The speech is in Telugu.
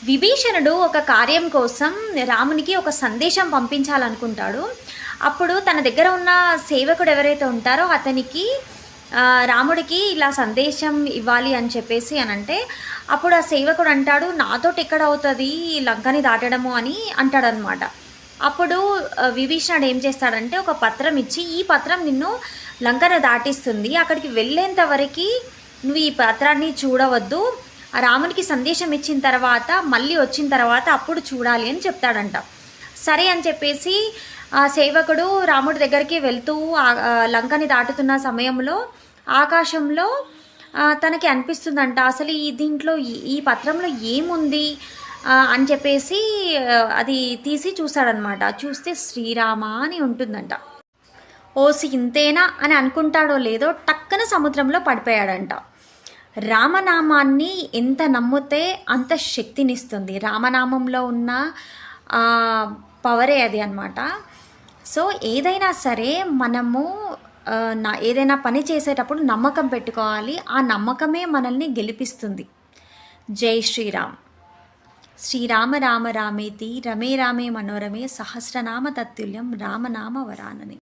విభీషణుడు ఒక కార్యం కోసం రామునికి ఒక సందేశం పంపించాలనుకుంటాడు. అప్పుడు తన దగ్గర ఉన్న సేవకుడు ఎవరైతే ఉంటారో అతనికి రాముడికి ఇలా సందేశం ఇవ్వాలి అని చెప్పేసి అనంటే, అప్పుడు ఆ సేవకుడు అంటాడు, "నాతోటి ఎక్కడవుతది లంకని దాటడము" అని అంటాడనమాట. అప్పుడు విభీషణుడు ఏం చేస్తాడంటే ఒక పత్రం ఇచ్చి, "ఈ పత్రం నిన్ను లంకను దాటిస్తుంది. అక్కడికి వెళ్ళేంత వరకి నువ్వు ఈ పత్రాన్ని చూడవద్దు. ఆ రామునికి సందేశం ఇచ్చిన తర్వాత మళ్ళీ వచ్చిన తర్వాత అప్పుడు చూడాలి" అని చెప్తాడంట. సరే అని చెప్పేసి ఆ సేవకుడు రాముడి దగ్గరికి వెళ్తూ లంకని దాటుతున్న సమయంలో ఆకాశంలో తనకి అనిపిస్తుందంట, అసలు ఈ దీంట్లో ఈ పత్రంలో ఏముంది అని చెప్పేసి అది తీసి చూస్తాడనమాట. చూస్తే శ్రీరామ అని ఉంటుందంట. ఓసి ఇంతేనా అని అనుకుంటాడో లేదో టక్కన సముద్రంలో పడిపోయాడంట. రామనామాన్ని ఎంత నమ్మితే అంత శక్తినిస్తుంది. రామనామంలో ఉన్న పవరే అది అనమాట. సో ఏదైనా సరే మనము ఏదైనా పని చేసేటప్పుడు నమ్మకం పెట్టుకోవాలి. ఆ నమ్మకమే మనల్ని గెలిపిస్తుంది. జై శ్రీరామ్. శ్రీరామ రామ రామేతి రమే రామే మనోరమే సహస్రనామ తత్తుల్యం రామనామ వరానని.